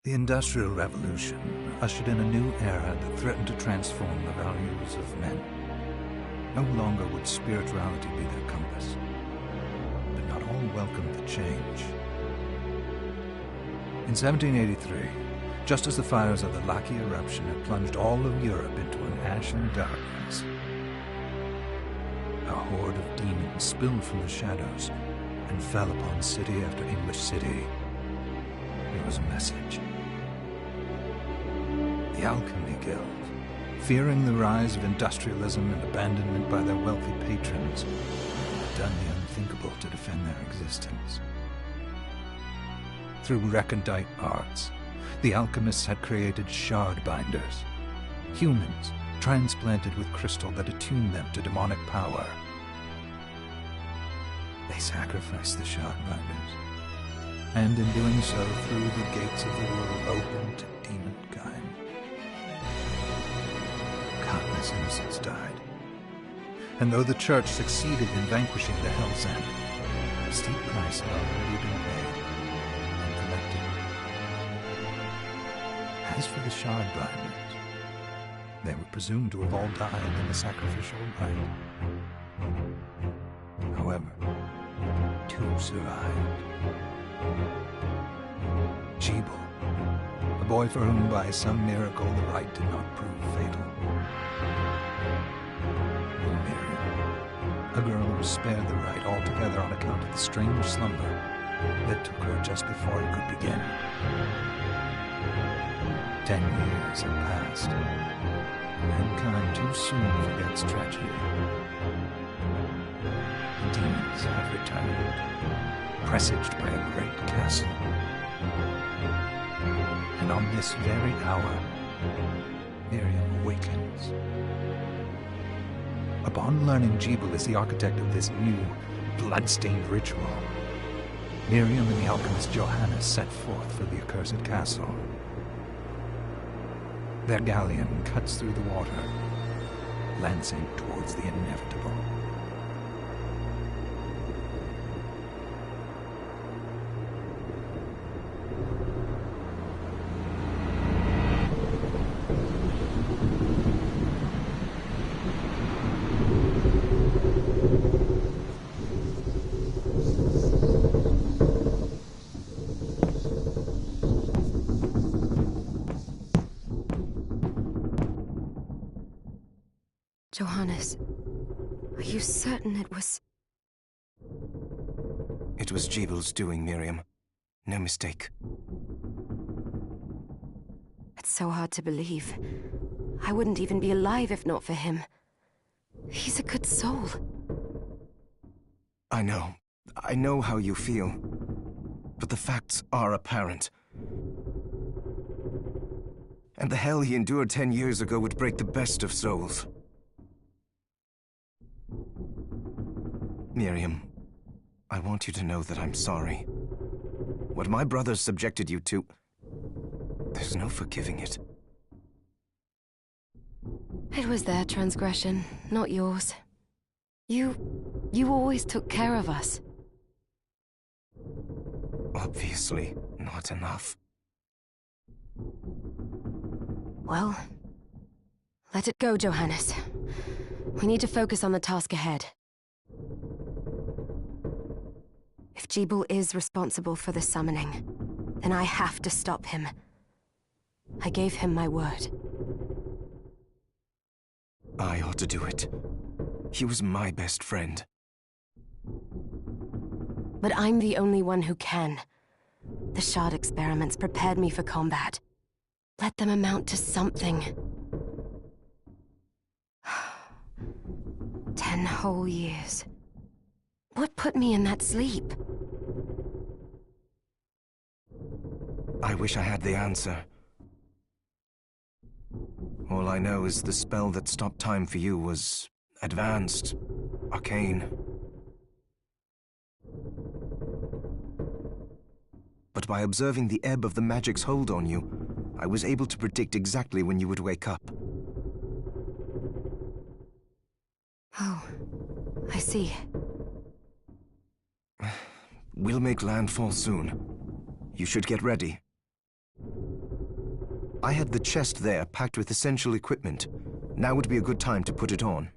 The Industrial Revolution ushered in a new era that threatened to transform the values of men. No longer would spirituality be their compass, but not all welcomed the change. In 1783, just as the fires of the Laki eruption had plunged all of Europe into an ashen darkness, a horde of demons spilled from the shadows and fell upon city after English city. It was a message. The Alchemy Guild, fearing the rise of industrialism and abandonment by their wealthy patrons, had done the unthinkable to defend their existence. Through recondite arts, the alchemists had created shard binders, humans transplanted with crystal that attuned them to demonic power. They sacrificed the shard binders, and in doing so threw the gates of the world open to demonkind. Countless innocents died, and though the Church succeeded in vanquishing the Hell's End, a steep price had already been paid and collected. As for the shard binders, they were presumed to have all died in the sacrificial rite. However, two survived. Jebel, a boy for whom by some miracle the rite did not prove fatal. And Miriam, a girl who was spared the rite altogether on account of the strange slumber that took her just before it could begin. 10 years have passed. Mankind too soon forgets tragedy. The demons have returned, presaged by a great castle. And on this very hour, Miriam awakens. Upon learning Jebel is the architect of this new, bloodstained ritual, Miriam and the alchemist Johannes set forth for the accursed castle. Their galleon cuts through the water, lancing towards the inevitable. Johannes, are you certain it was... It was Jebel's doing, Miriam. No mistake. It's so hard to believe. I wouldn't even be alive if not for him. He's a good soul. I know. I know how you feel. But the facts are apparent. And the hell he endured 10 years ago would break the best of souls. Miriam, I want you to know that I'm sorry. What my brothers subjected you to, there's no forgiving it. It was their transgression, not yours. You always took care of us. Obviously, not enough. Well, let it go, Johannes. We need to focus on the task ahead. If Jebel is responsible for the summoning, then I have to stop him. I gave him my word. I ought to do it. He was my best friend. But I'm the only one who can. The shard experiments prepared me for combat. Let them amount to something. 10 whole years. What put me in that sleep? I wish I had the answer. All I know is the spell that stopped time for you was advanced, arcane. But by observing the ebb of the magic's hold on you, I was able to predict exactly when you would wake up. Oh, I see. We'll make landfall soon. You should get ready. I had the chest there packed with essential equipment. Now would be a good time to put it on.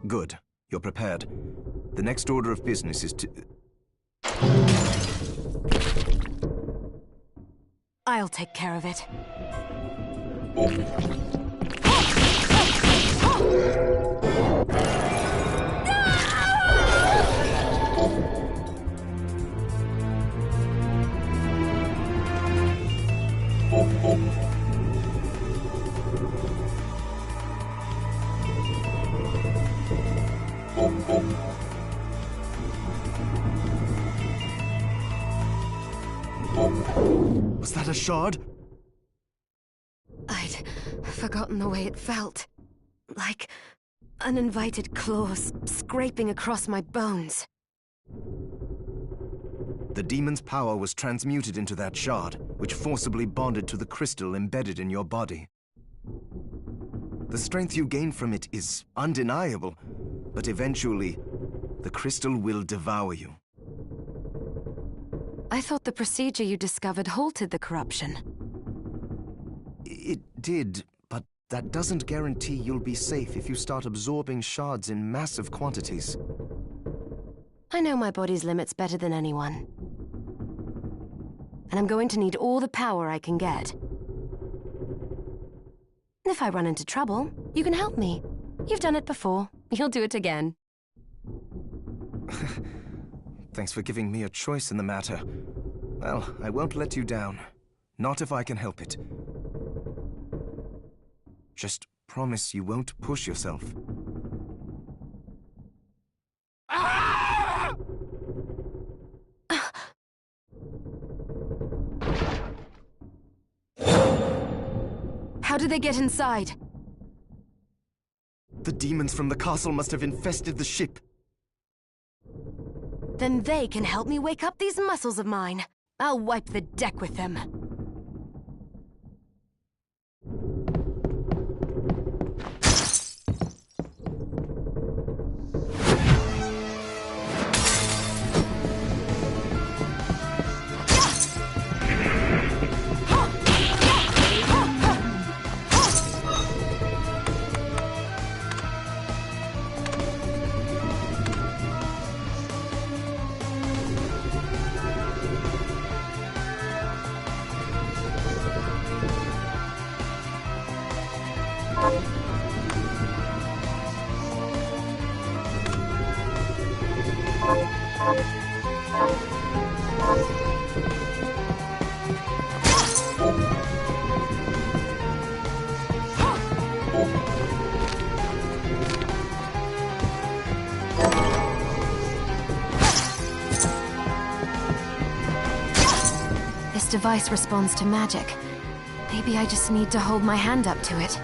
Good. You're prepared. The next order of business is to... I'll take care of it. Was that a shard? I'd forgotten the way it felt. Like uninvited claws scraping across my bones. The demon's power was transmuted into that shard, which forcibly bonded to the crystal embedded in your body. The strength you gain from it is undeniable, but eventually, the crystal will devour you. I thought the procedure you discovered halted the corruption. It did, but that doesn't guarantee you'll be safe if you start absorbing shards in massive quantities. I know my body's limits better than anyone. And I'm going to need all the power I can get. If I run into trouble, you can help me. You've done it before. You'll do it again. Thanks for giving me a choice in the matter. Well, I won't let you down. Not if I can help it. Just promise you won't push yourself. How did they get inside? The demons from the castle must have infested the ship. Then they can help me wake up these muscles of mine. I'll wipe the deck with them. This device responds to magic. Maybe I just need to hold my hand up to it.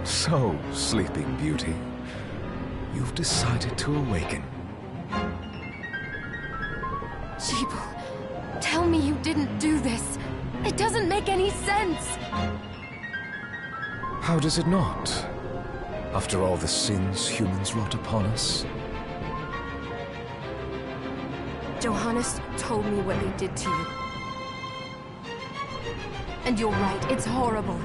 So, Sleeping Beauty, you've decided to awaken. Jeeble, tell me you didn't do this. It doesn't make any sense. How does it not? After all the sins humans wrought upon us? Johannes told me what they did to you. And you're right, it's horrible.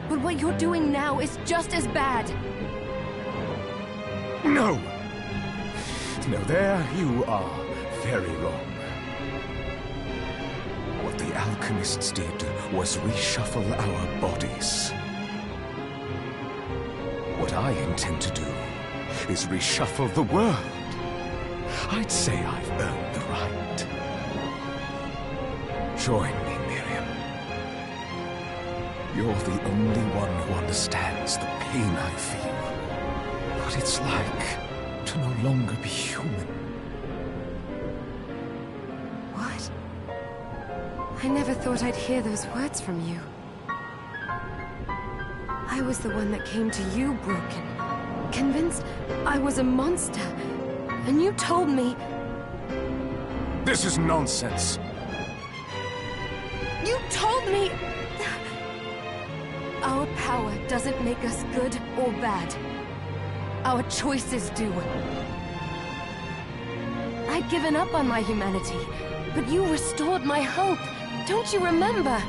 But what you're doing now is just as bad. No! No, there you are very wrong. What the alchemists did was reshuffle our bodies. What I intend to do is reshuffle the world. I'd say I've earned the right. Join me, Miriam. You're the only one who understands the pain I feel. What it's like to no longer be human. What? I never thought I'd hear those words from you. I was the one that came to you broken, convinced I was a monster. And you told me... This is nonsense. You told me... Our power doesn't make us good or bad. Our choices do. I'd given up on my humanity, but you restored my hope. Don't you remember?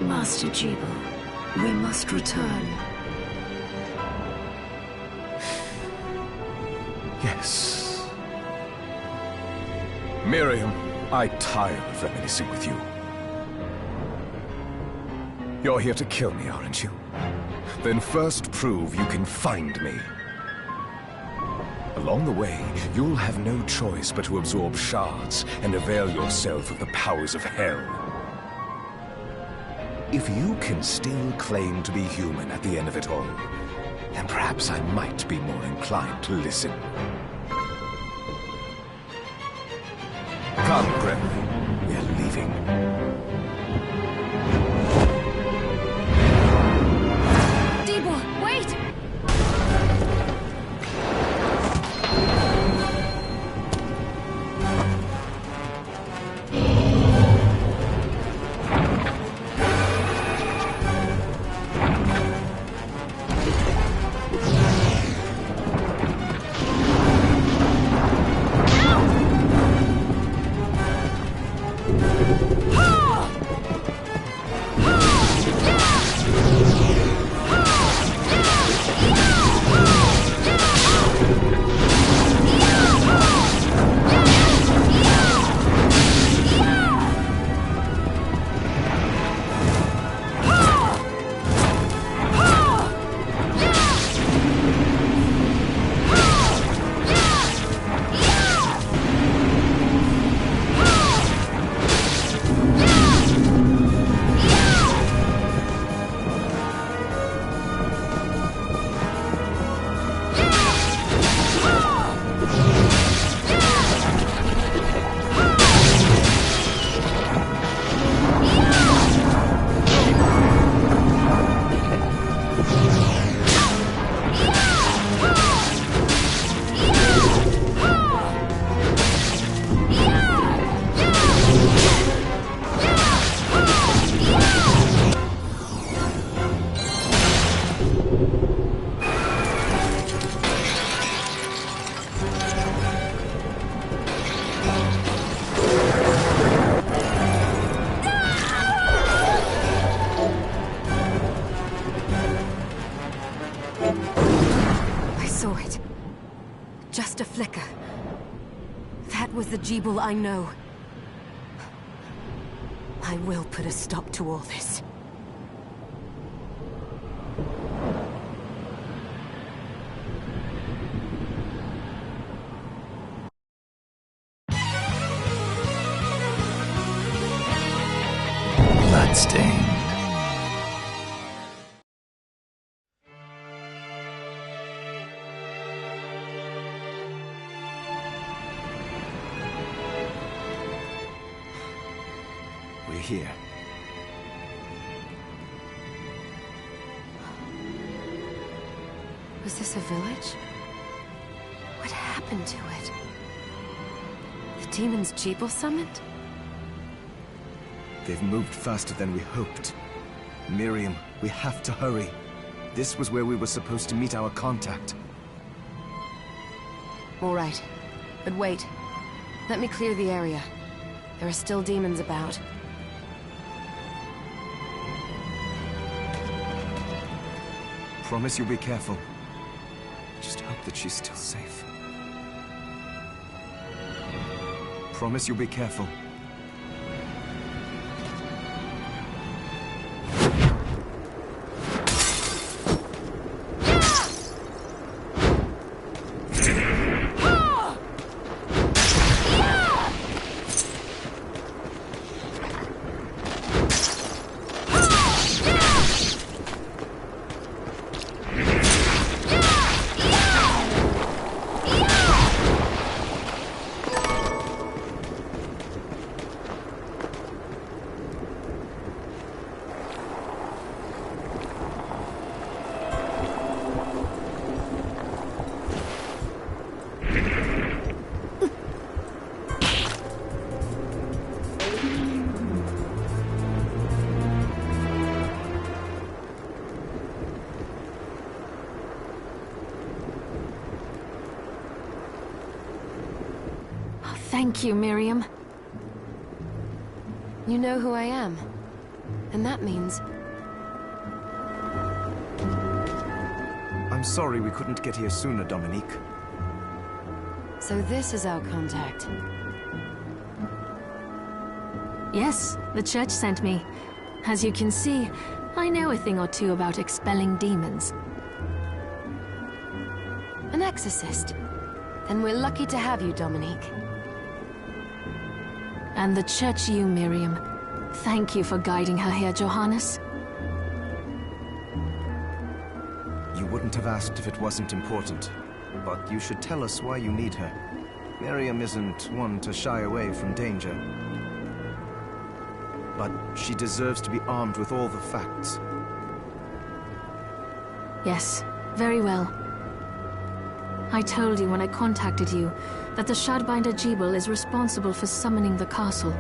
Master Jeeble, we must return. Yes. Miriam, I tire of reminiscing with you. You're here to kill me, aren't you? Then first prove you can find me. Along the way, you'll have no choice but to absorb shards and avail yourself of the powers of hell. If you can still claim to be human at the end of it all, then perhaps I might be more inclined to listen. Come, Gremlin. We're leaving. Jeeble, wait! Just a flicker. That was the Jeeble I know. I will put a stop to all this. Was this a village? What happened to it? The demons Jeeble summoned? They've moved faster than we hoped. Miriam, we have to hurry. This was where we were supposed to meet our contact. All right. But wait. Let me clear the area. There are still demons about. Promise you'll be careful. Just hope that she's still safe. Promise you'll be careful. Thank you, Miriam. You know who I am. And that means... I'm sorry we couldn't get here sooner, Dominique. So this is our contact. Yes, the church sent me. As you can see, I know a thing or two about expelling demons. An exorcist. Then we're lucky to have you, Dominique. And the church you, Miriam. Thank you for guiding her here, Johannes. You wouldn't have asked if it wasn't important, but you should tell us why you need her. Miriam isn't one to shy away from danger. But she deserves to be armed with all the facts. Yes, very well. I told you when I contacted you that the Shardbinder Jeeble is responsible for summoning the castle.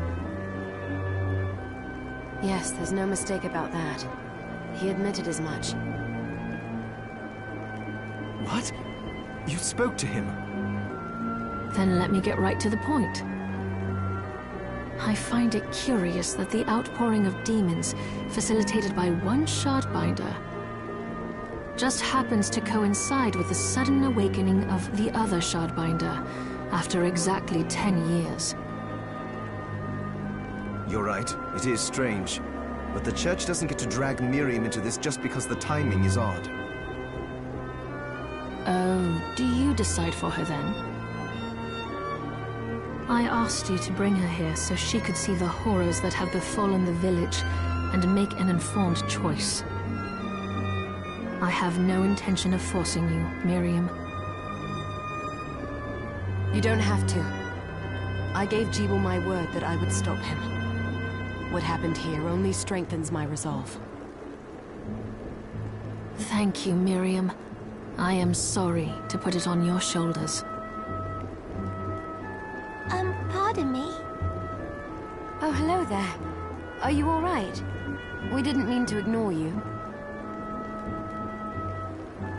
Yes, there's no mistake about that. He admitted as much. What? You spoke to him? Then let me get right to the point. I find it curious that the outpouring of demons, facilitated by one Shardbinder, just happens to coincide with the sudden awakening of the other Shardbinder, after exactly 10 years. You're right, it is strange. But the church doesn't get to drag Miriam into this just because the timing is odd. Oh, do you decide for her then? I asked you to bring her here so she could see the horrors that have befallen the village and make an informed choice. I have no intention of forcing you, Miriam. You don't have to. I gave Jeeble my word that I would stop him. What happened here only strengthens my resolve. Thank you, Miriam. I am sorry to put it on your shoulders. Pardon me? Oh, hello there. Are you all right? We didn't mean to ignore you.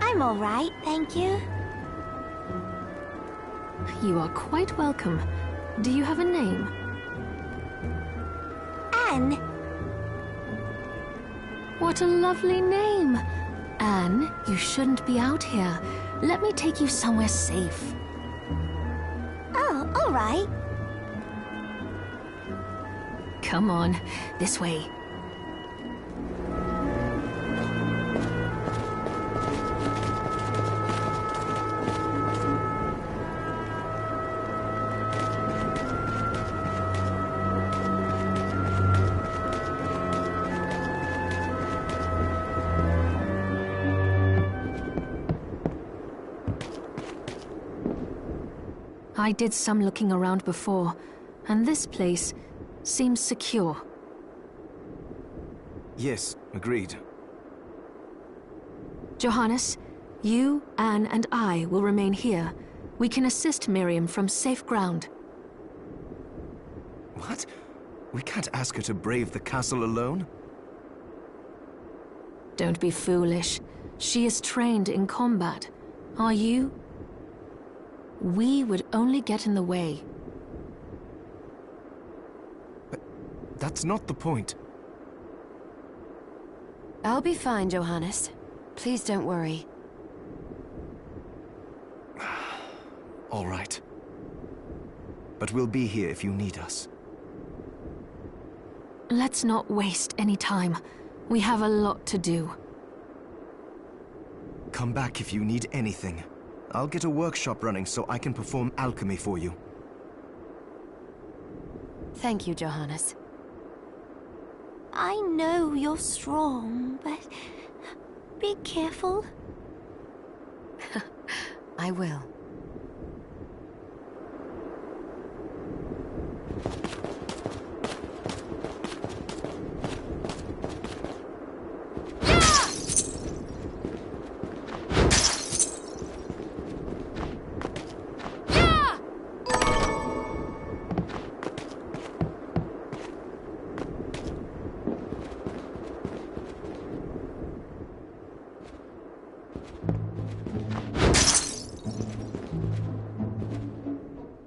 I'm all right, thank you. You are quite welcome. Do you have a name? Anne. What a lovely name! Anne, you shouldn't be out here. Let me take you somewhere safe. Oh, all right. Come on, this way. I did some looking around before, and this place seems secure. Yes, agreed. Johannes, You, Anne, and I will remain here. We can assist Miriam from safe ground. What? We can't ask her to brave the castle alone? Don't be foolish. She is trained in combat. Are you? We would only get in the way. But that's not the point. I'll be fine, Johannes. Please don't worry. All right. But we'll be here if you need us. Let's not waste any time. We have a lot to do. Come back if you need anything. I'll get a workshop running so I can perform alchemy for you. Thank you, Johannes. I know you're strong, but be careful. I will.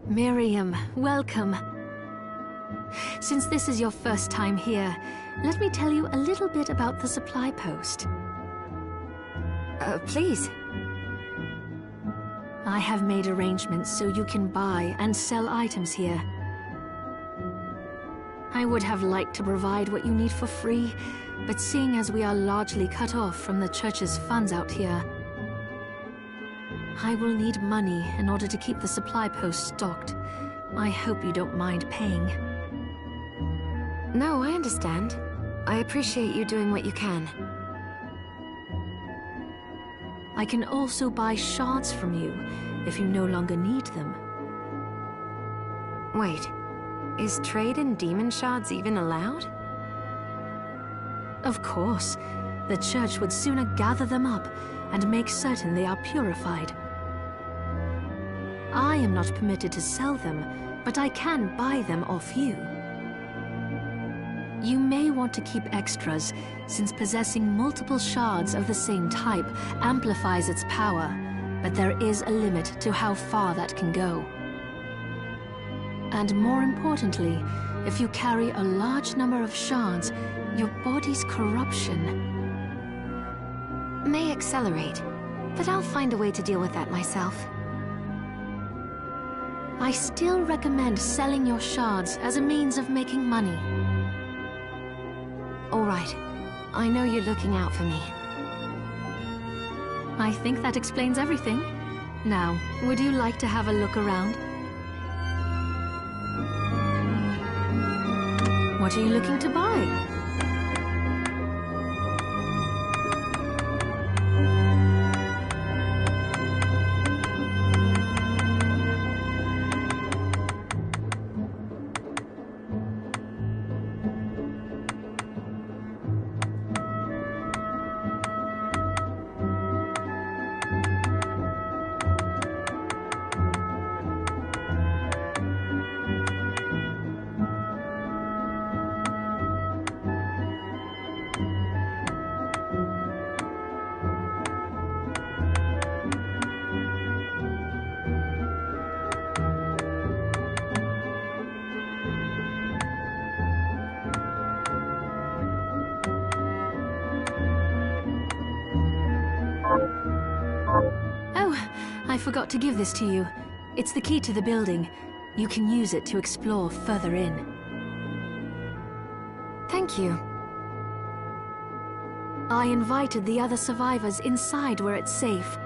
Miriam, welcome. Since this is your first time here, let me tell you a little bit about the supply post. Please. I have made arrangements so you can buy and sell items here. I would have liked to provide what you need for free, but seeing as we are largely cut off from the church's funds out here, I will need money in order to keep the supply post stocked. I hope you don't mind paying. No, I understand. I appreciate you doing what you can. I can also buy shards from you if you no longer need them. Wait, is trade in demon shards even allowed? Of course. The church would sooner gather them up and make certain they are purified. I am not permitted to sell them, but I can buy them off you. You may want to keep extras, since possessing multiple shards of the same type amplifies its power, but there is a limit to how far that can go. And more importantly, if you carry a large number of shards, your body's corruption May accelerate, but I'll find a way to deal with that myself. I still recommend selling your shards as a means of making money. All right. I know you're looking out for me. I think that explains everything. Now, would you like to have a look around? What are you looking to buy? I forgot to give this to you. It's the key to the building. You can use it to explore further in. Thank you. I invited the other survivors inside where it's safe.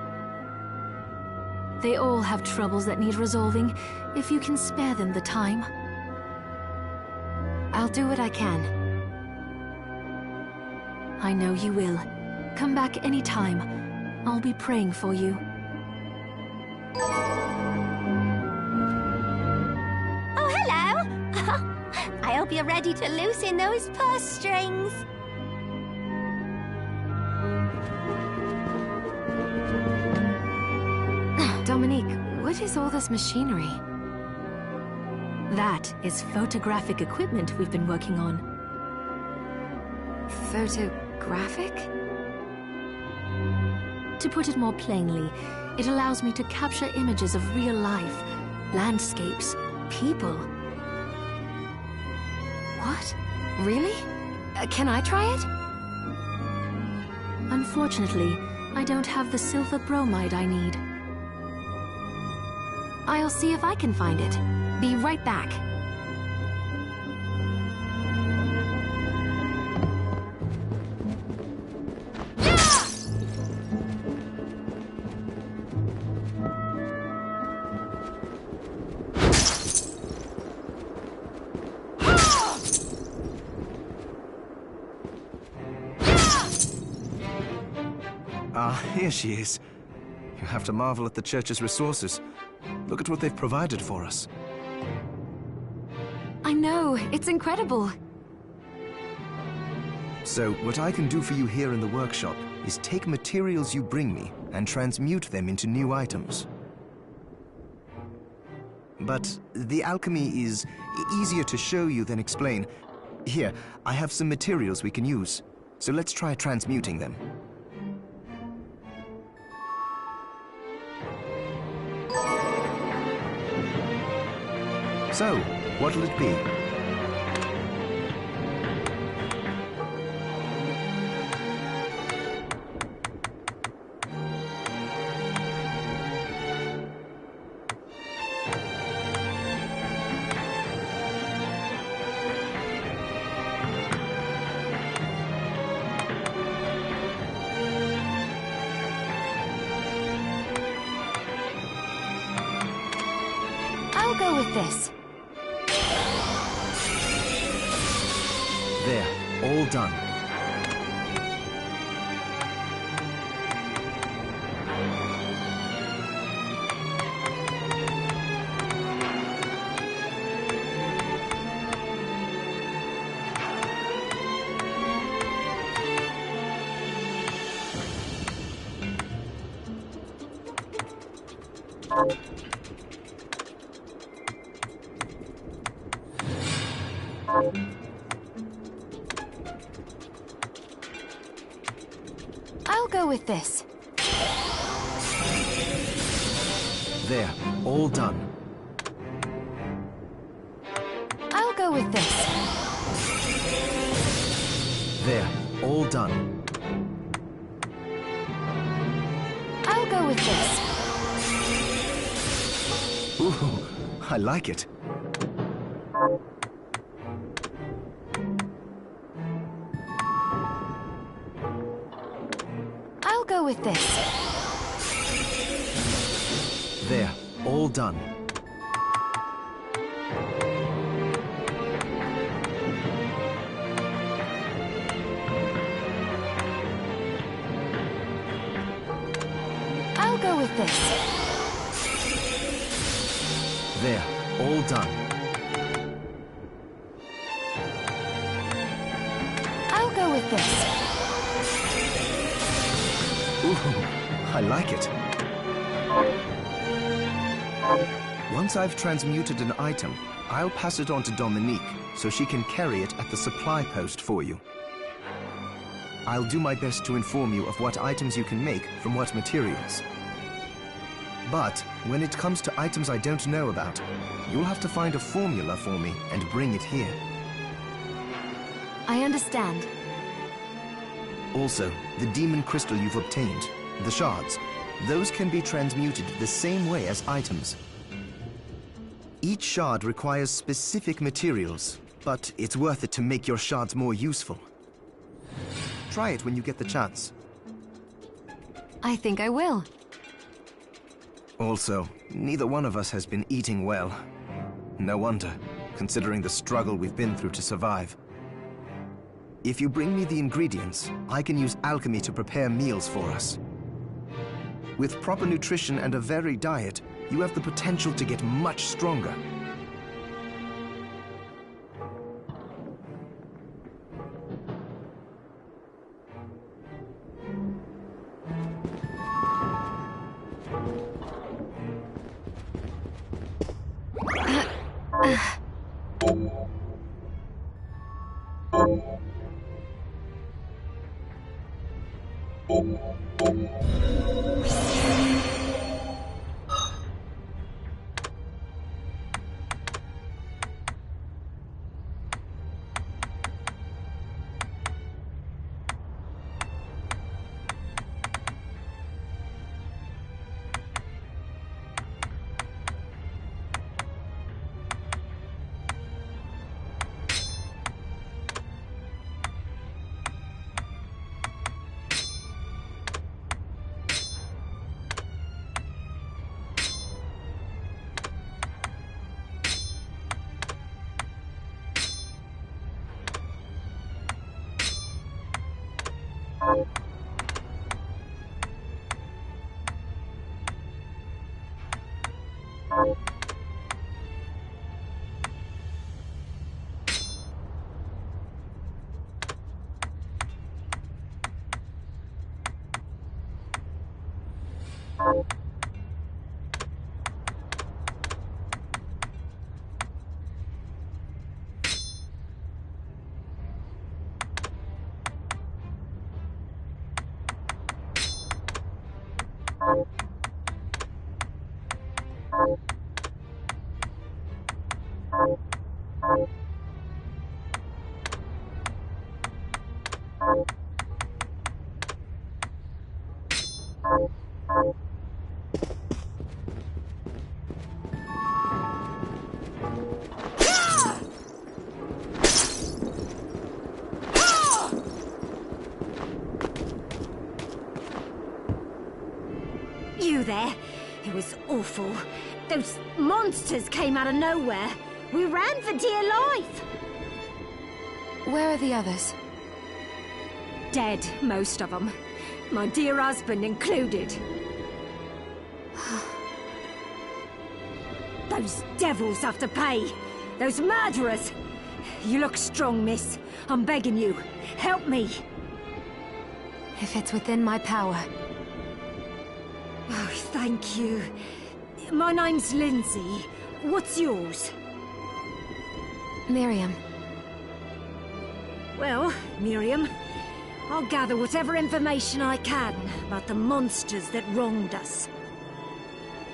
They all have troubles that need resolving, if you can spare them the time. I'll do what I can. I know you will. Come back anytime. I'll be praying for you. Oh, hello! I hope you're ready to loosen those purse strings. What is all this machinery? That is photographic equipment we've been working on. Photographic? To put it more plainly, it allows me to capture images of real life, landscapes, people. What? Really? Can I try it? Unfortunately, I don't have the silver bromide I need. I'll see if I can find it. Be right back. Ah, here she is. You have to marvel at the church's resources. Look at what they've provided for us. I know, it's incredible. So, what I can do for you here in the workshop is take materials you bring me and transmute them into new items. But the alchemy is easier to show you than explain. Here, I have some materials we can use, so let's try transmuting them. So, what'll it be? I'll go with this. There, all done. I'll go with this. There, all done. I'll go with this. There, all done. I'll go with this. Ooh, I like it. I'll go with this. There, all done. I'll go with this. There, all done. I'll go with this. Ooh, I like it. Once I've transmuted an item, I'll pass it on to Dominique, so she can carry it at the supply post for you. I'll do my best to inform you of what items you can make from what materials. But when it comes to items I don't know about, you'll have to find a formula for me and bring it here. I understand. Also, the demon crystal you've obtained, the shards, those can be transmuted the same way as items. Each shard requires specific materials, but it's worth it to make your shards more useful. Try it when you get the chance. I think I will. Also, neither one of us has been eating well. No wonder, considering the struggle we've been through to survive. If you bring me the ingredients, I can use alchemy to prepare meals for us. With proper nutrition and a varied diet, you have the potential to get much stronger. You there? It was awful. Those monsters came out of nowhere. We ran for dear life. Where are the others? Dead, most of them. My dear husband included. Those devils have to pay. Those murderers. You look strong, miss. I'm begging you. Help me. If it's within my power. Oh, thank you. My name's Lindsay. What's yours? Miriam. Well, Miriam, I'll gather whatever information I can about the monsters that wronged us.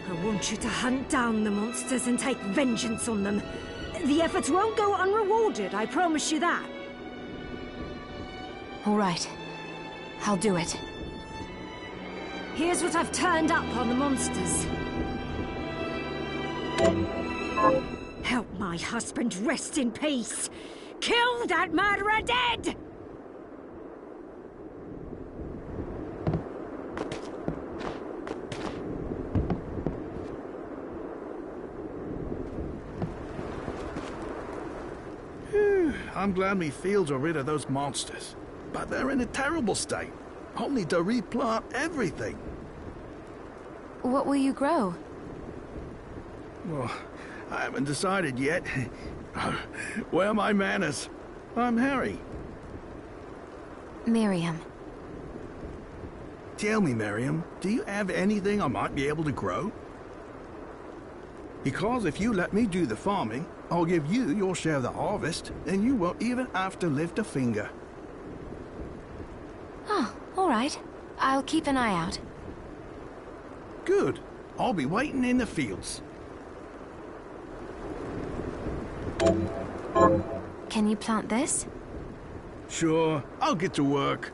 I want you to hunt down the monsters and take vengeance on them. The efforts won't go unrewarded, I promise you that. All right. I'll do it. Here's what I've turned up on the monsters. Help my husband rest in peace. Kill that murderer dead! I'm glad me fields are rid of those monsters. But they're in a terrible state. I'll need to replant everything. What will you grow? Well, I haven't decided yet. Where are my manners? I'm Harry. Miriam. Tell me, Miriam, do you have anything I might be able to grow? Because if you let me do the farming, I'll give you your share of the harvest, and you won't even have to lift a finger. Oh, all right. I'll keep an eye out. Good. I'll be waiting in the fields. Can you plant this? Sure, I'll get to work.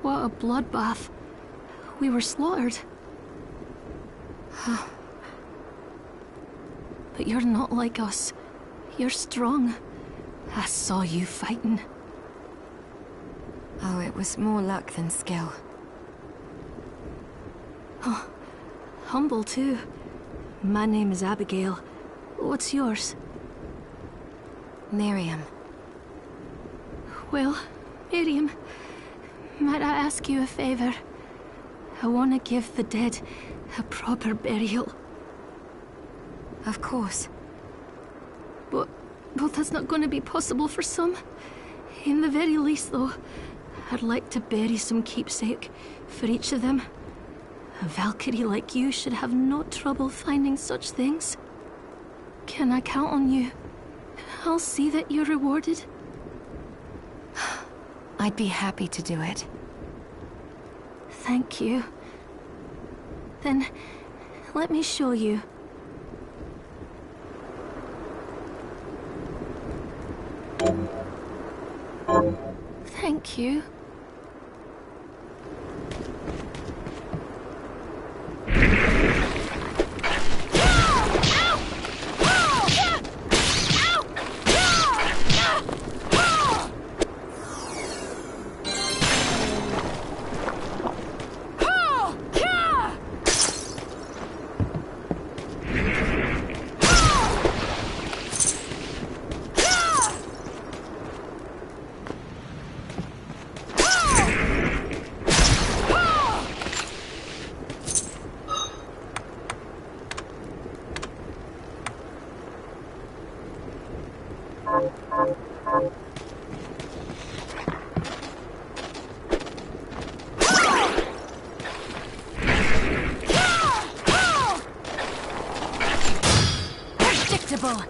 What a bloodbath. We were slaughtered. But you're not like us. You're strong. I saw you fighting. Oh, it was more luck than skill. Oh, humble too. My name is Abigail. What's yours? Miriam. Well, Miriam, might I ask you a favor? I want to give the dead a proper burial. Of course. But that's not going to be possible for some. In the very least, though, I'd like to bury some keepsake for each of them. A Valkyrie like you should have no trouble finding such things. Can I count on you? I'll see that you're rewarded. I'd be happy to do it. Thank you. Then, let me show you. Thank you. Predictable.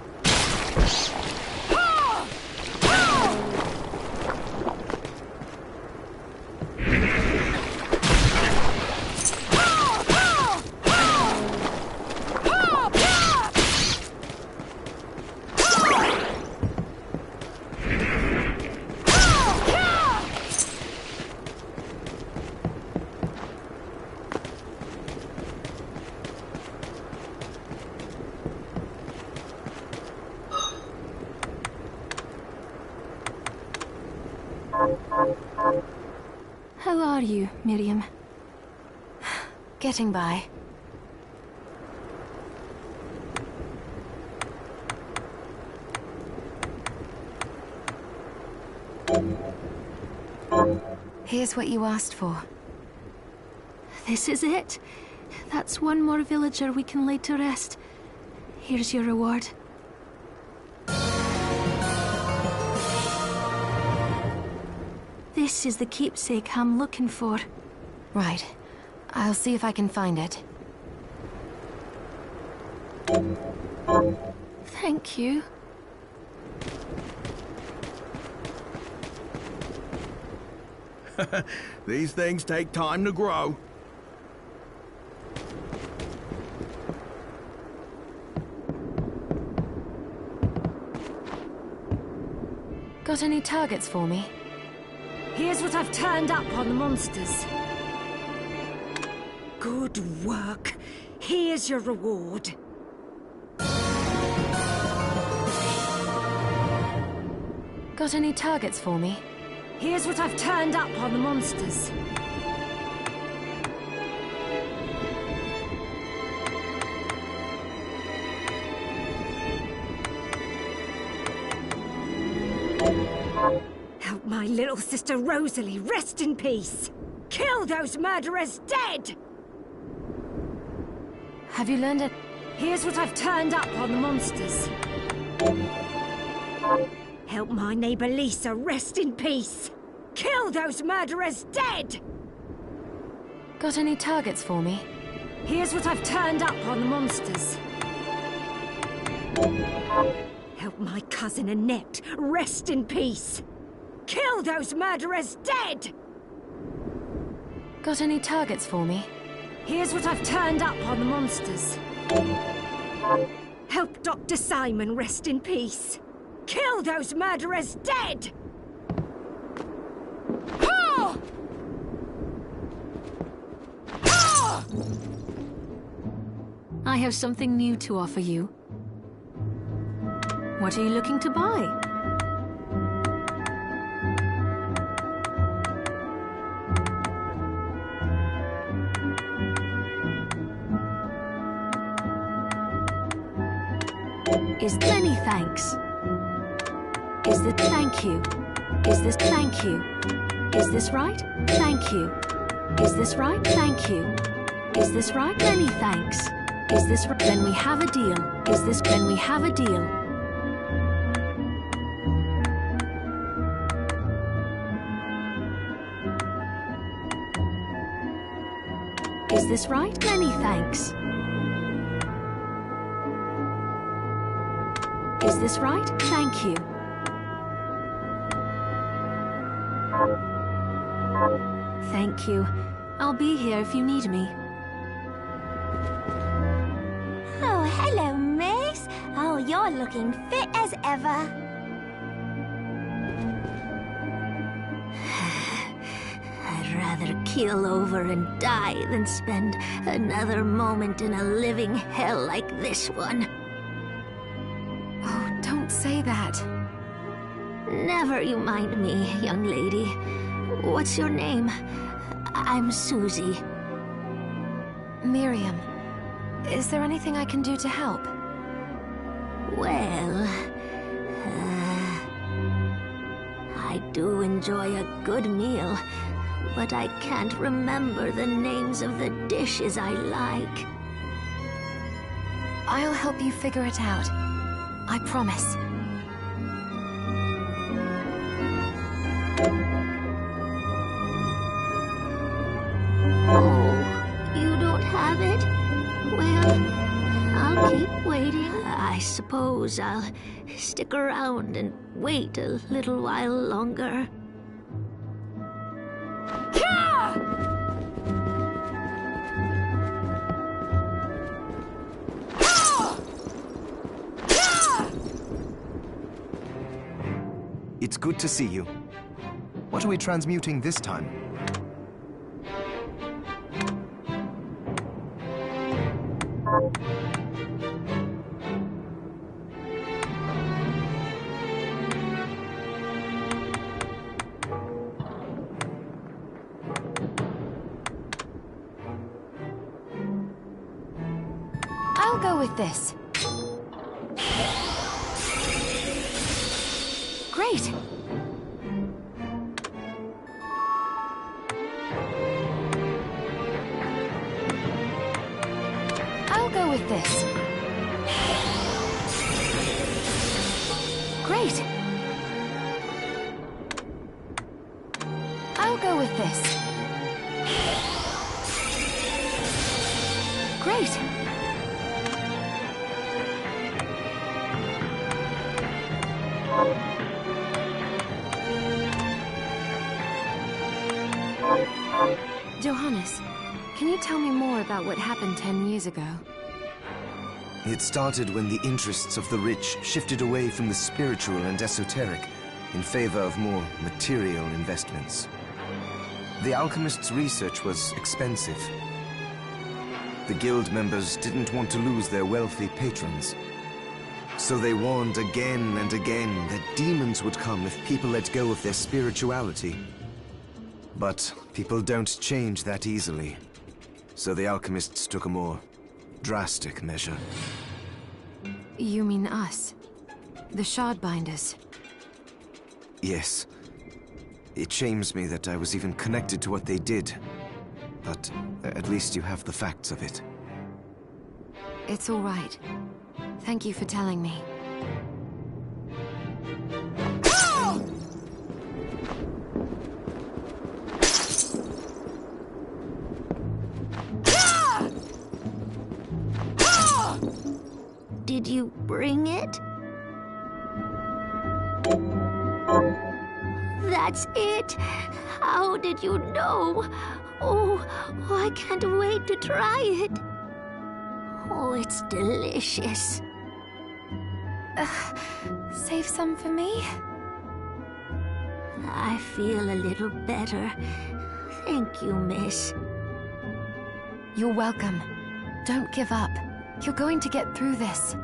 How are you, Miriam? Getting by. Here's what you asked for. This is it. That's one more villager we can lay to rest. Here's your reward. This is the keepsake I'm looking for. Right. I'll see if I can find it. Thank you. These things take time to grow. Got any targets for me? Here's what I've turned up on the monsters. Good work. Here's your reward. Got any targets for me? Here's what I've turned up on the monsters. Help my little sister Rosalie rest in peace. Kill those murderers dead! Have you learned it? Here's what I've turned up on the monsters. Help my neighbor Lisa rest in peace. Kill those murderers dead! Got any targets for me? Here's what I've turned up on the monsters. Help my cousin Annette rest in peace. Kill those murderers dead! Got any targets for me? Here's what I've turned up on the monsters. Help Dr. Simon rest in peace. Kill those murderers dead! I have something new to offer you. What are you looking to buy? Is many thanks. Is this thank you? Is this thank you? Is this right? Thank you. Is this right? Thank you. Is this right? Many thanks. Is this right? Then we have a deal. Is this then we have a deal? Is this right? Many thanks. Is this right? Thank you. Thank you. I'll be here if you need me. Oh, hello, miss. Oh, you're looking fit as ever. I'd rather keel over and die than spend another moment in a living hell like this one. Oh, don't say that. Never you mind me, young lady. What's your name? I'm Susie. Miriam, is there anything I can do to help? Well, I do enjoy a good meal, but I can't remember the names of the dishes I like. I'll help you figure it out. I promise. Oh, you don't have it? Well, I'll keep waiting. I suppose I'll stick around and wait a little while longer. It's good to see you. What are we transmuting this time? I'll go with this. Great! I'll go with this. Great! I'll go with this. Great! Johannes, can you tell me more about what happened 10 years ago? It started when the interests of the rich shifted away from the spiritual and esoteric in favor of more material investments. The alchemists' research was expensive. The guild members didn't want to lose their wealthy patrons. So they warned again and again that demons would come if people let go of their spirituality. But people don't change that easily. So the alchemists took a more drastic measure. You mean us? The Shardbinders? Yes. It shames me that I was even connected to what they did. But at least you have the facts of it. It's all right. Thank you for telling me. Did you bring it? That's it! How did you know? Oh, I can't wait to try it. Oh, it's delicious. Save some for me? I feel a little better. Thank you, miss. You're welcome. Don't give up. You're going to get through this.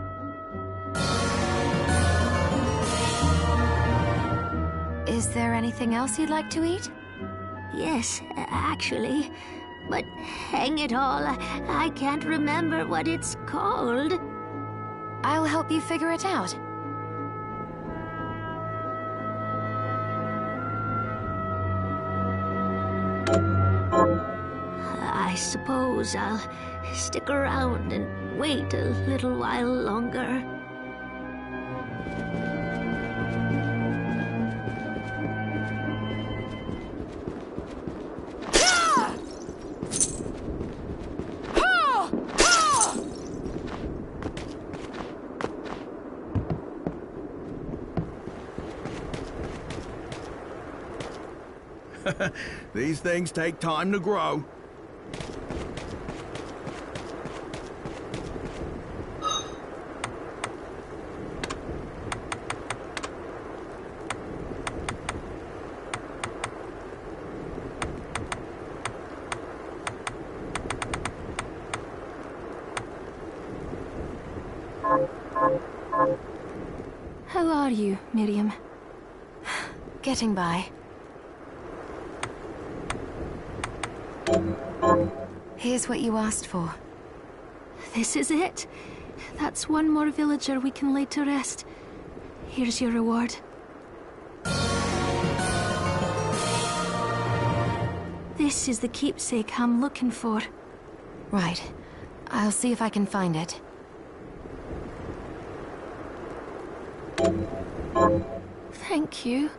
Is there anything else you'd like to eat? Yes, actually. But hang it all, I can't remember what it's called. I'll help you figure it out. I suppose I'll stick around and wait a little while longer. These things take time to grow. How are you, Miriam? Getting by. Here's what you asked for. This is it. That's one more villager we can lay to rest. Here's your reward. This is the keepsake I'm looking for. Right. I'll see if I can find it. Thank you.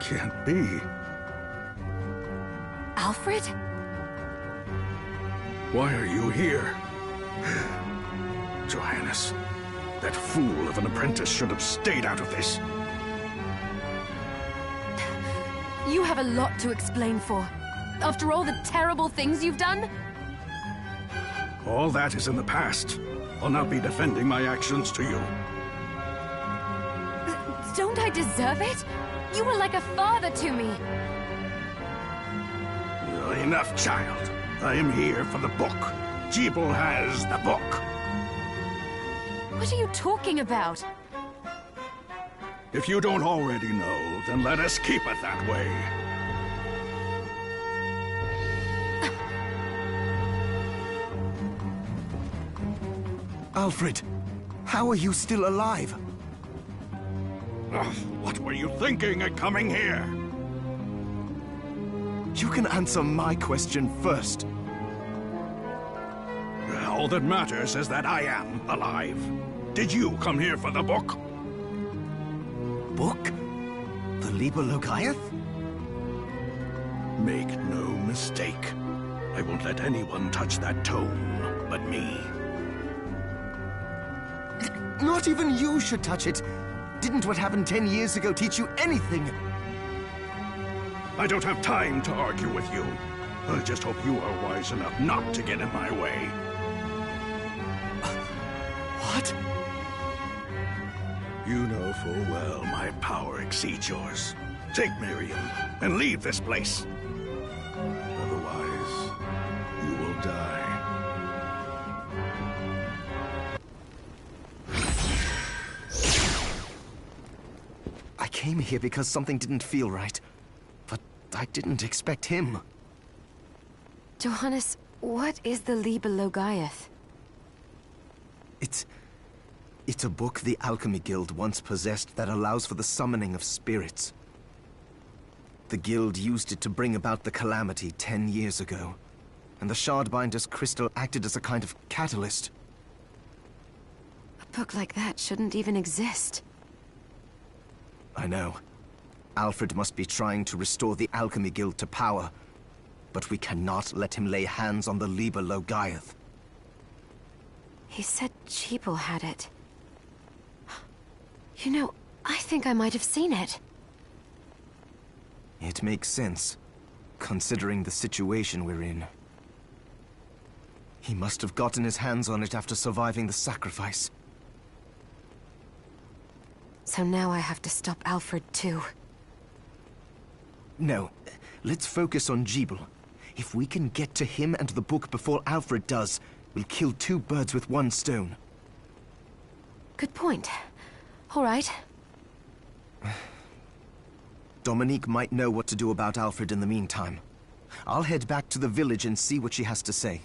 Can't be. Alfred? Why are you here? Johannes, that fool of an apprentice should have stayed out of this. You have a lot to explain for. After all the terrible things you've done? All that is in the past. I'll not be defending my actions to you. Don't I deserve it? You were like a father to me. Enough, child. I am here for the book. Jeeble has the book. What are you talking about? If you don't already know, then let us keep it that way. Alfred, how are you still alive? Ugh, what were you thinking at coming here? You can answer my question first. All that matters is that I am alive. Did you come here for the book? Book? The Liber Logaeth? Make no mistake. I won't let anyone touch that tome but me. Not even you should touch it. Didn't what happened 10 years ago teach you anything? I don't have time to argue with you. I just hope you are wise enough not to get in my way. What? You know full well my power exceeds yours. Take Miriam and leave this place. Otherwise, you will die. I came here because something didn't feel right. But I didn't expect him. Johannes, what is the Liber Logaeth? It's a book the Alchemy Guild once possessed that allows for the summoning of spirits. The Guild used it to bring about the calamity 10 years ago, and the Shardbinder's crystal acted as a kind of catalyst. A book like that shouldn't even exist. I know. Alfred must be trying to restore the Alchemy Guild to power, but we cannot let him lay hands on the Liber Logaeth. He said Cheeple had it. You know, I think I might have seen it. It makes sense, considering the situation we're in. He must have gotten his hands on it after surviving the sacrifice. So now I have to stop Alfred too. No, let's focus on Jeeble. If we can get to him and the book before Alfred does, we'll kill 2 birds with 1 stone. Good point. All right. Dominique might know what to do about Alfred in the meantime. I'll head back to the village and see what she has to say.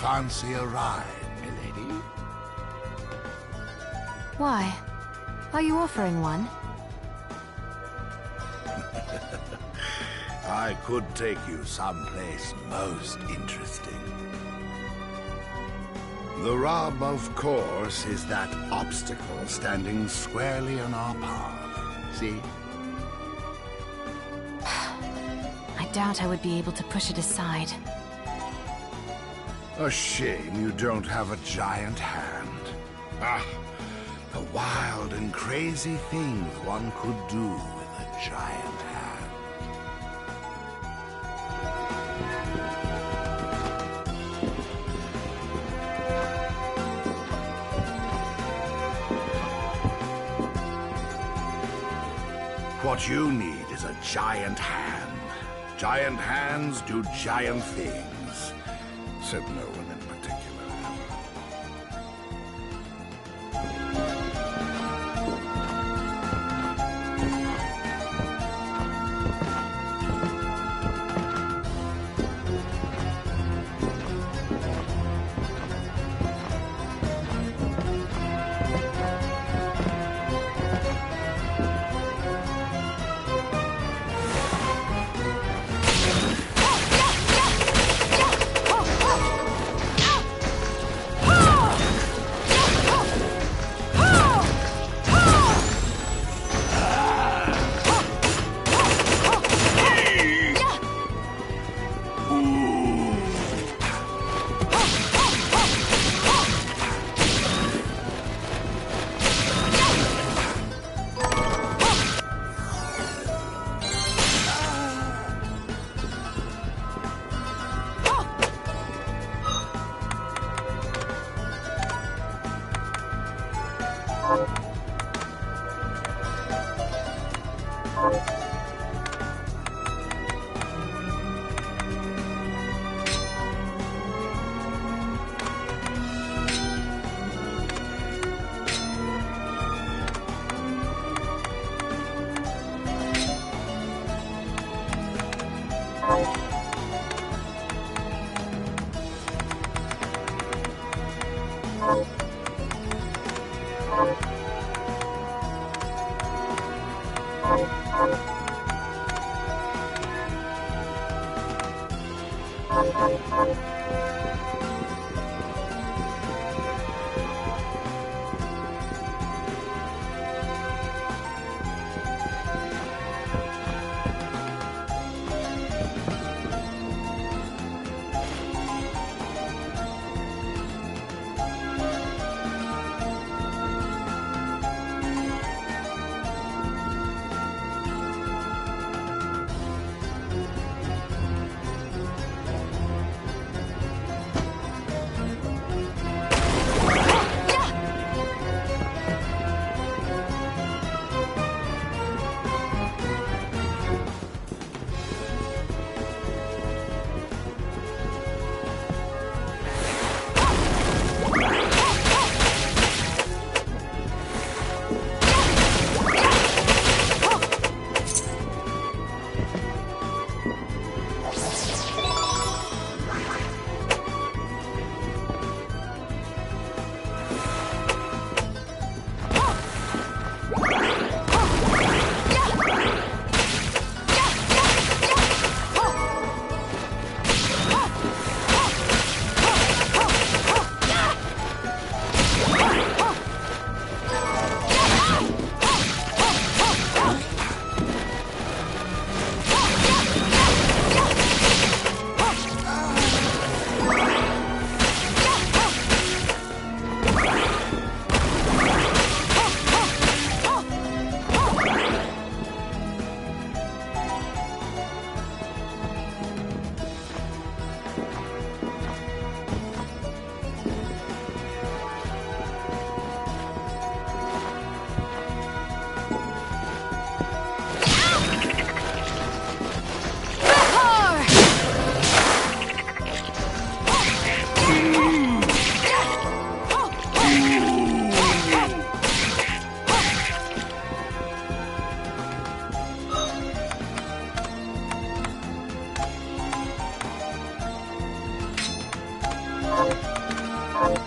Fancy a ride, milady? Why? Are you offering one? I could take you someplace most interesting. The rub, of course, is that obstacle standing squarely in our path. See? I doubt I would be able to push it aside. A shame you don't have a giant hand. Ah, the wild and crazy things one could do with a giant hand. What you need is a giant hand. Giant hands do giant things, said no one in particular. Answer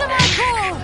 my call!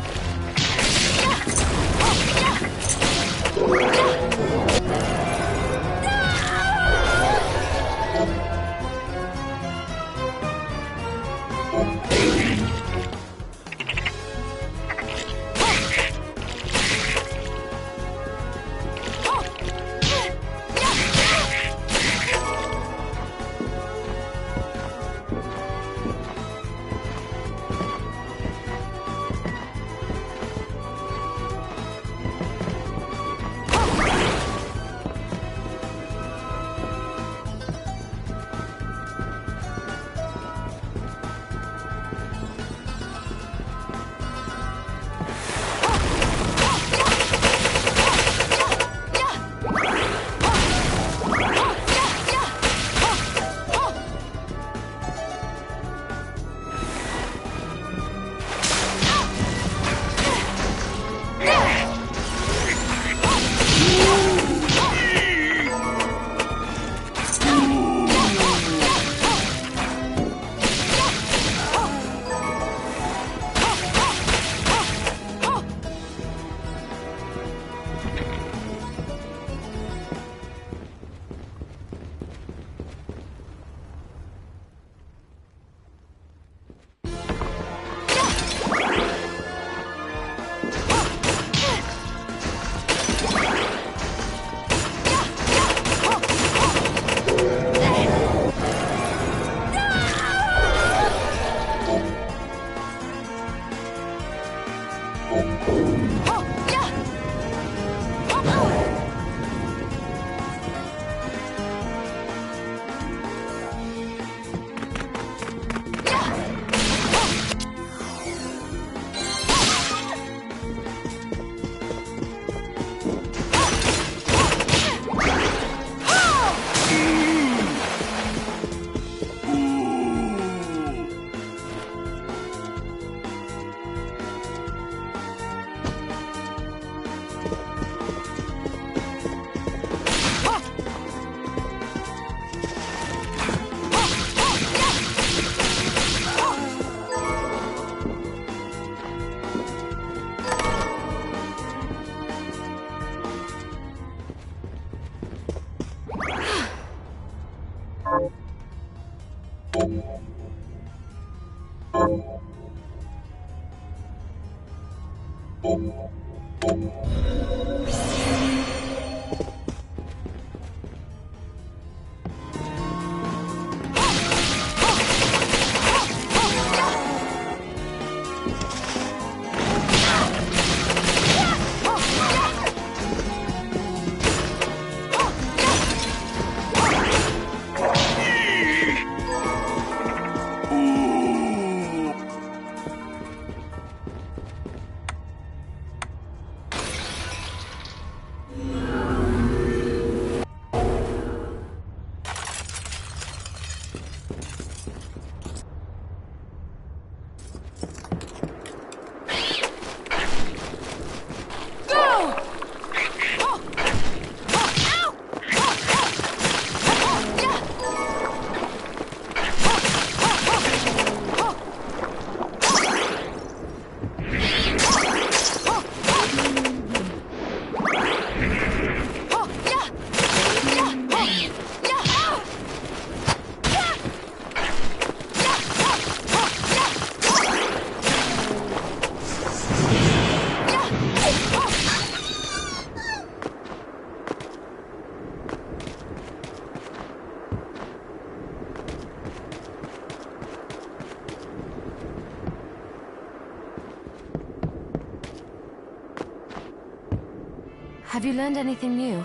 Have you learned anything new?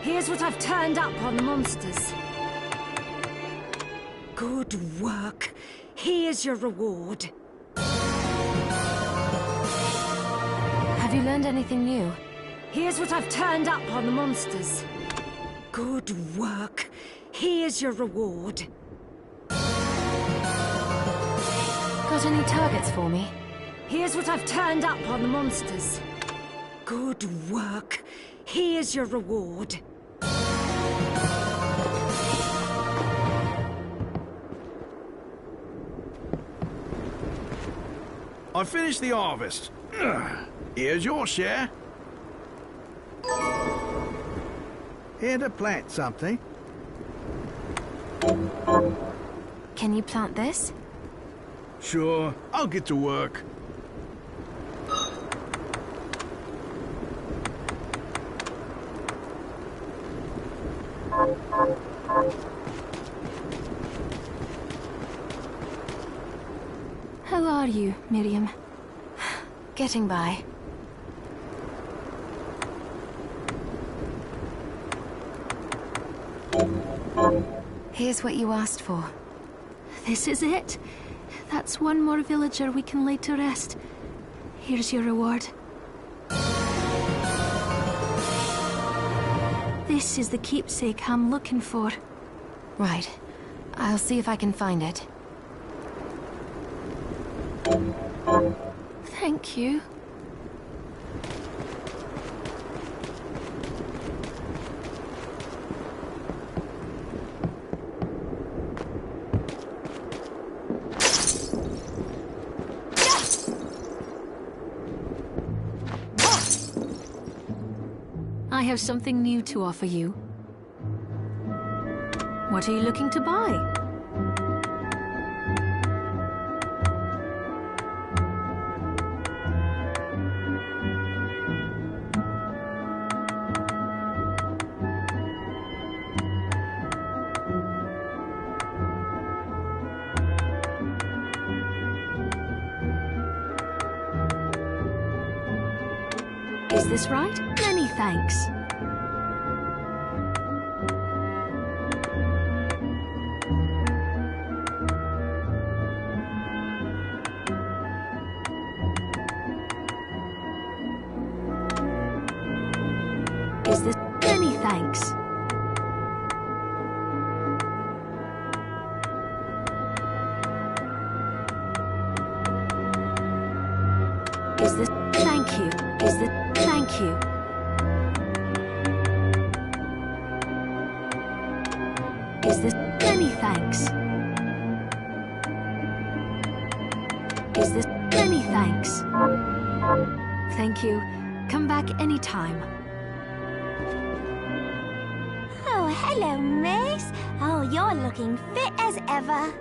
Here's what I've turned up on the monsters. Good work. Here's your reward. Have you learned anything new? Here's what I've turned up on the monsters. Good work. Here's your reward. Got any targets for me? Here's what I've turned up on the monsters. Good work. Here's your reward. I finished the harvest. Here's your share. Here to plant something. Can you plant this? Sure, I'll get to work. How are you, Miriam? Getting by. Here's what you asked for. This is it. That's one more villager we can lay to rest. Here's your reward. This is the keepsake I'm looking for. Right. I'll see if I can find it. Thank you. I have something new to offer you. What are you looking to buy? Is this right? Many thanks. Is this many thanks? Is this thank you? Is this thank you? Is this many thanks? Is this many thanks? Thank you. Come back anytime. Oh, hello, miss. Oh, you're looking fit as ever.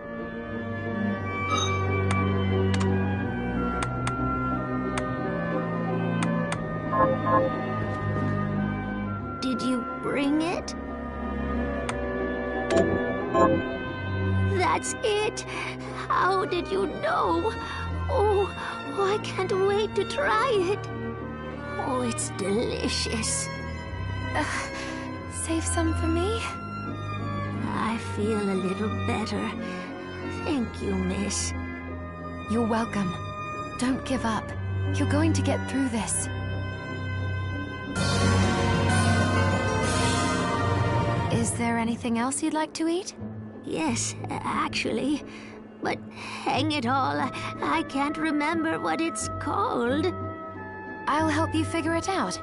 Did you bring it? That's it! How did you know? Oh, I can't wait to try it. Oh, it's delicious. Save some for me? I feel a little better. Thank you, miss. You're welcome. Don't give up. You're going to get through this. Is there anything else you'd like to eat? Yes, actually. But hang it all, I can't remember what it's called. I'll help you figure it out.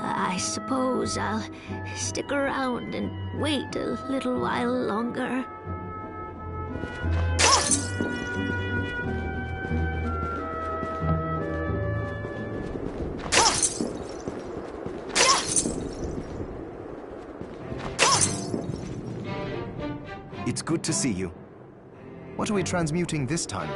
I suppose I'll stick around and wait a little while longer. It's good to see you. What are we transmuting this time?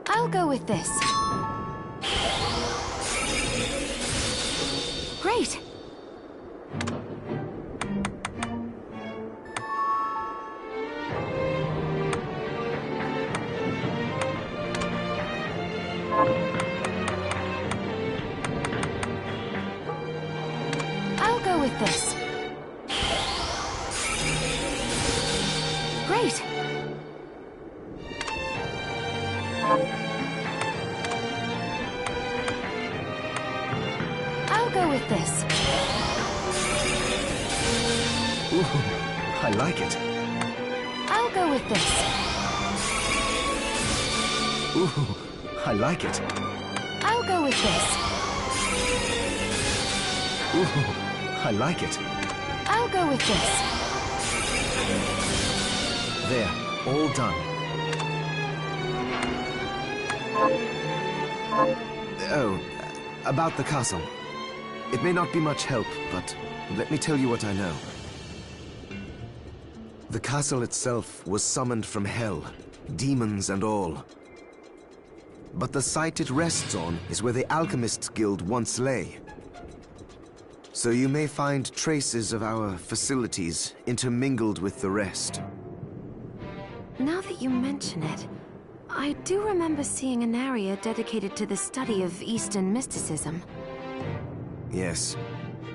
I'll go with this. Great! I'll go with this. Great! I'll go with this. Ooh, I like it. I'll go with this. Ooh, I like it. I'll go with this. Ooh, I like it. I'll go with this. There, all done. Oh, about the castle. It may not be much help, but let me tell you what I know. The castle itself was summoned from hell, demons and all. But the site it rests on is where the Alchemists Guild once lay. So you may find traces of our facilities intermingled with the rest. Now that you mention it, I do remember seeing an area dedicated to the study of Eastern mysticism. Yes,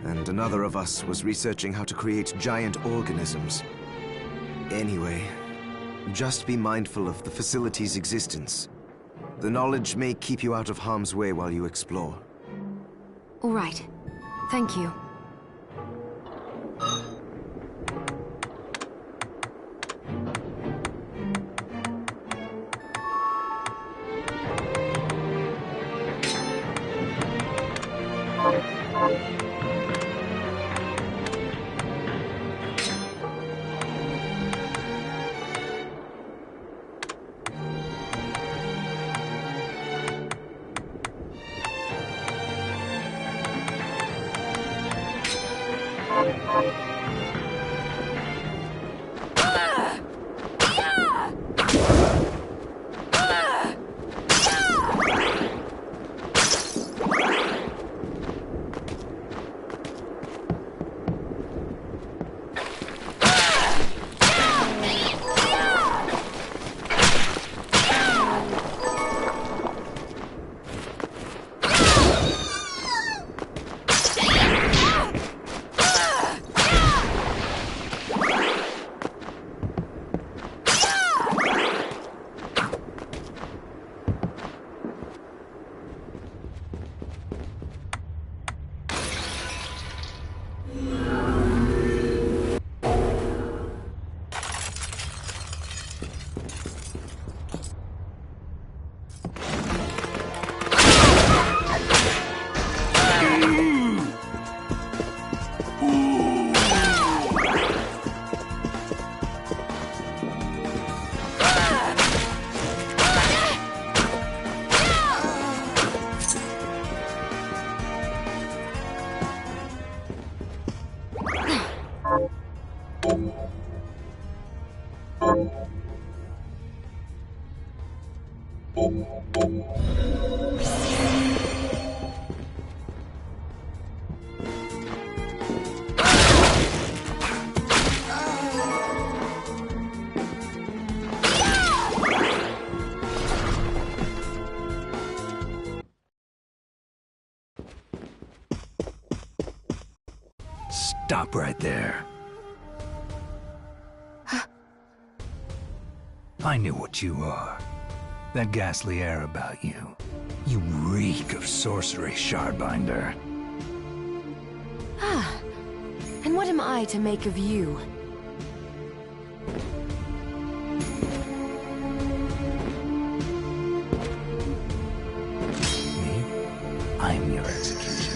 and another of us was researching how to create giant organisms. Anyway, just be mindful of the facility's existence. The knowledge may keep you out of harm's way while you explore. All right. Thank you. Stop right there. I knew what you are. That ghastly air about you. You reek of sorcery, Shardbinder. Ah. And what am I to make of you? Me? I'm your executioner.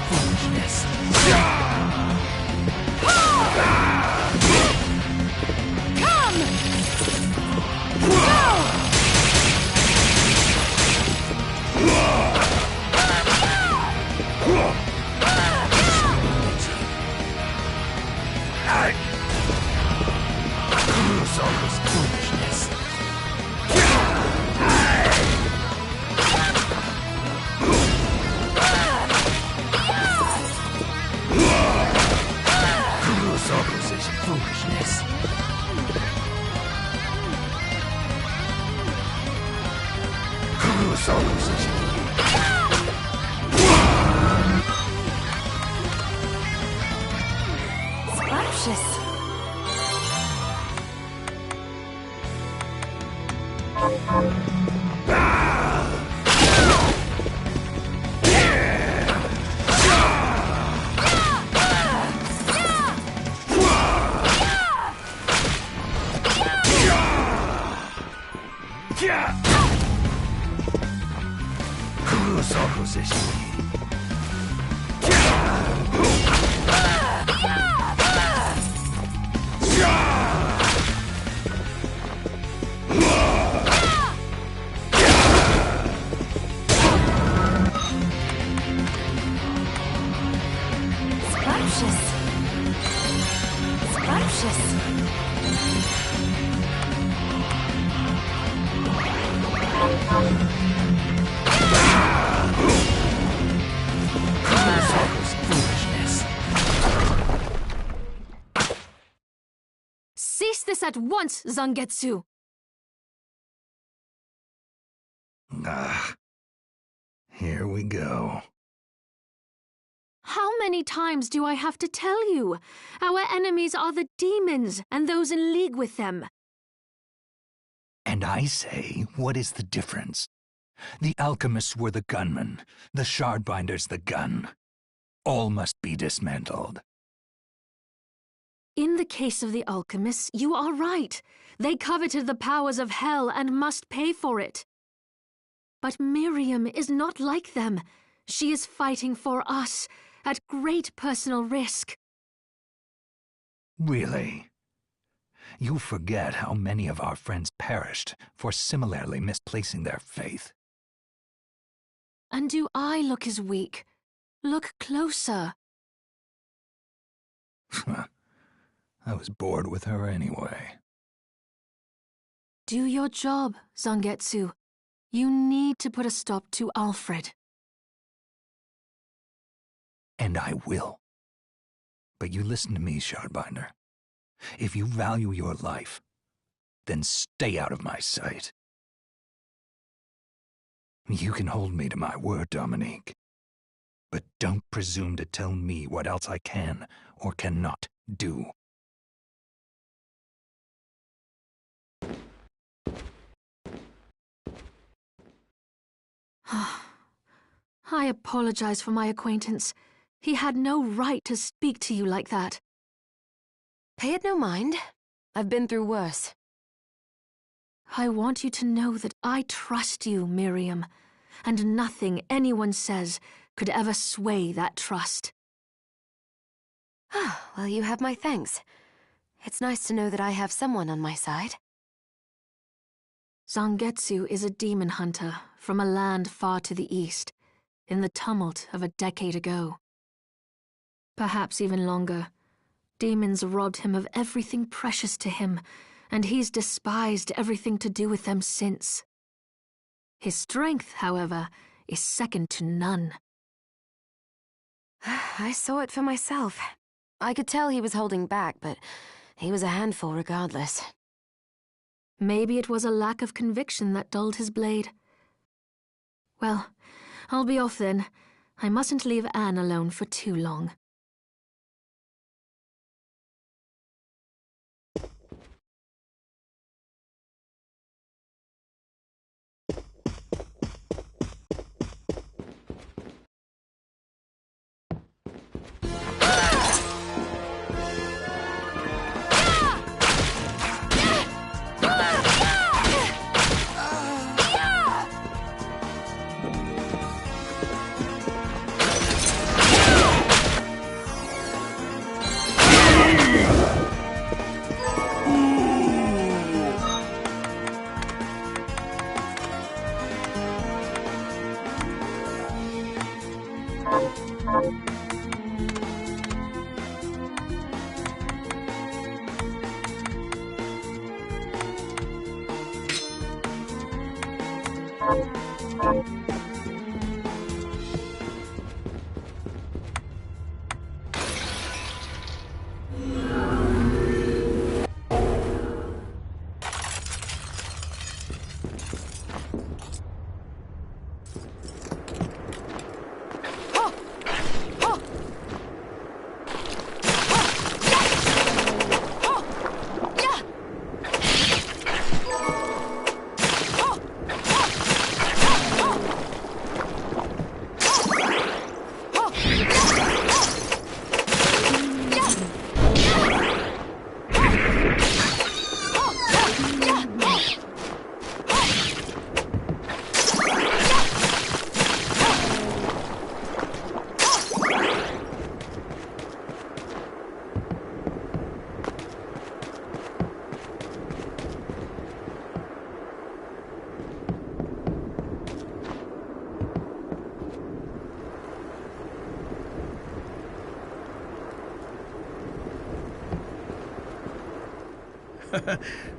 Foolishness. Cease this at once, Zangetsu! Here we go. How many times do I have to tell you? Our enemies are the demons and those in league with them. And I say, what is the difference? The alchemists were the gunmen, the shardbinders the gun. All must be dismantled. In the case of the alchemists, you are right. They coveted the powers of hell and must pay for it. But Miriam is not like them. She is fighting for us, at great personal risk. Really? You forget how many of our friends perished for similarly misplacing their faith. And do I look as weak? Look closer. I was bored with her anyway. Do your job, Zangetsu. You need to put a stop to Alfred. And I will. But you listen to me, Shardbinder. If you value your life, then stay out of my sight. You can hold me to my word, Dominique. But don't presume to tell me what else I can or cannot do. I apologize for my acquaintance. He had no right to speak to you like that. Pay it no mind. I've been through worse. I want you to know that I trust you, Miriam, and nothing anyone says could ever sway that trust. Well, you have my thanks. It's nice to know that I have someone on my side. Zangetsu is a demon hunter from a land far to the east, in the tumult of a decade ago. Perhaps even longer. Demons robbed him of everything precious to him, and he's despised everything to do with them since. His strength, however, is second to none. I saw it for myself. I could tell he was holding back, but he was a handful regardless. Maybe it was a lack of conviction that dulled his blade. Well, I'll be off then. I mustn't leave Anne alone for too long.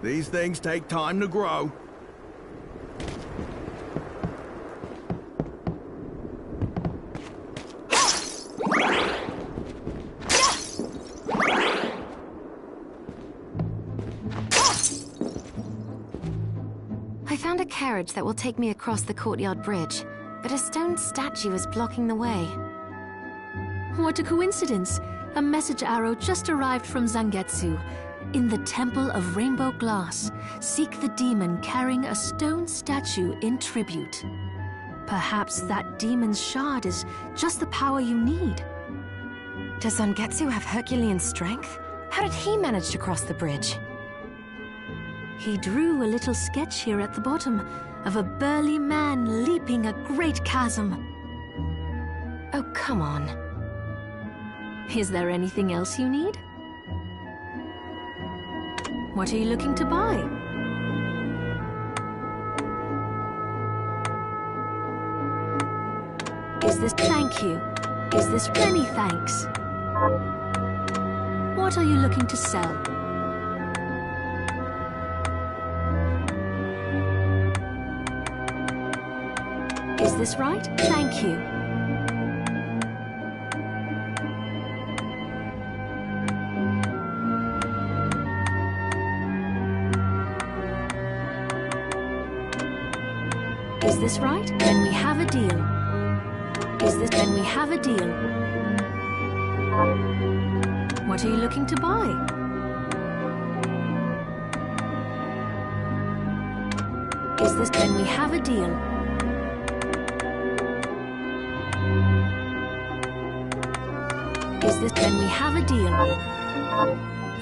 These things take time to grow. I found a carriage that will take me across the courtyard bridge, but a stone statue is blocking the way. What a coincidence! A message arrow just arrived from Zangetsu. In the Temple of Rainbow Glass, seek the demon carrying a stone statue in tribute. Perhaps that demon's shard is just the power you need. Does Zangetsu have Herculean strength? How did he manage to cross the bridge? He drew a little sketch here at the bottom of a burly man leaping a great chasm. Oh, come on. Is there anything else you need? What are you looking to buy? Is this thank you? Is this many thanks? What are you looking to sell? Is this right? Thank you. Is this right? Then we have a deal. Is this? Then we have a deal. What are you looking to buy? Is this? Then we have a deal. Is this? Then we have a deal.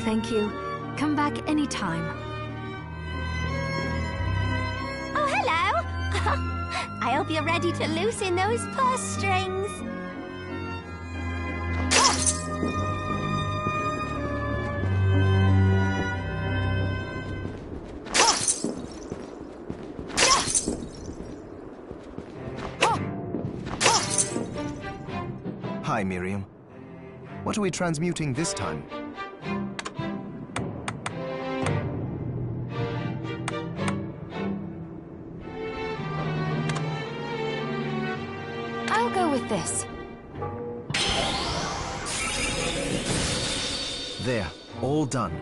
Thank you. Come back anytime. Oh, hello! I hope you're ready to loosen those purse strings. Hi, Miriam. What are we transmuting this time? I'll go with this. There, all done.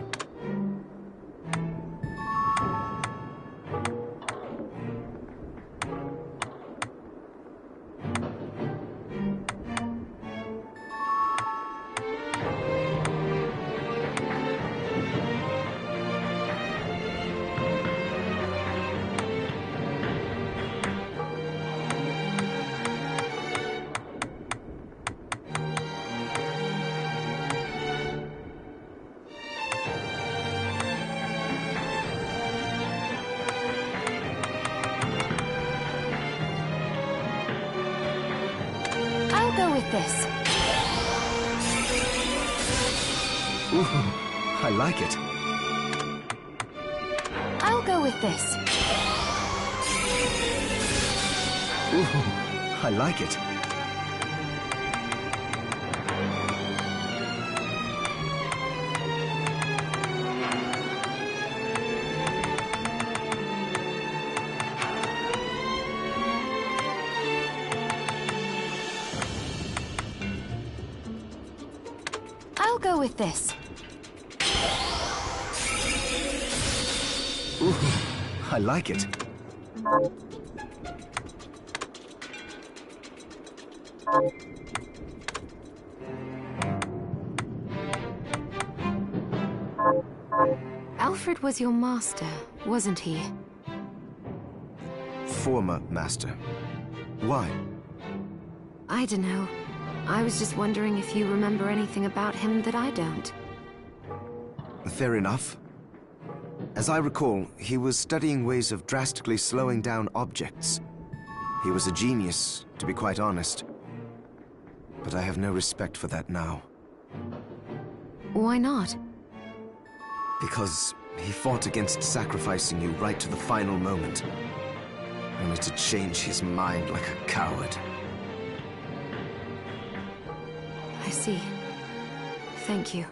I'll go with this. Ooh, I like it. I'll go with this. Ooh, I like it. I'll go with this. Ooh, I like it. Alfred was your master, wasn't he? Former master. Why? I don't know. I was just wondering if you remember anything about him that I don't. Fair enough. As I recall, he was studying ways of drastically slowing down objects. He was a genius, to be quite honest. But I have no respect for that now. Why not? Because he fought against sacrificing you right to the final moment. Only to change his mind like a coward. I see. Thank you.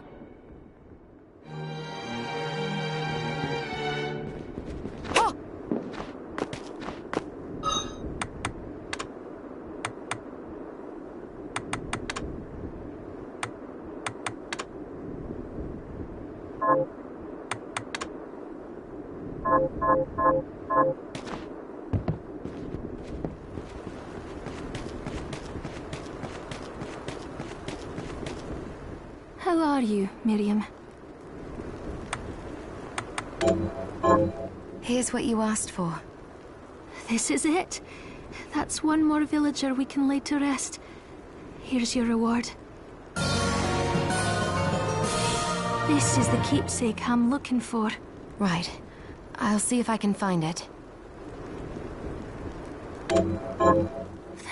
are you, Miriam? Here's what you asked for. This is it. That's one more villager we can lay to rest. Here's your reward. This is the keepsake I'm looking for. Right. I'll see if I can find it.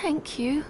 Thank you.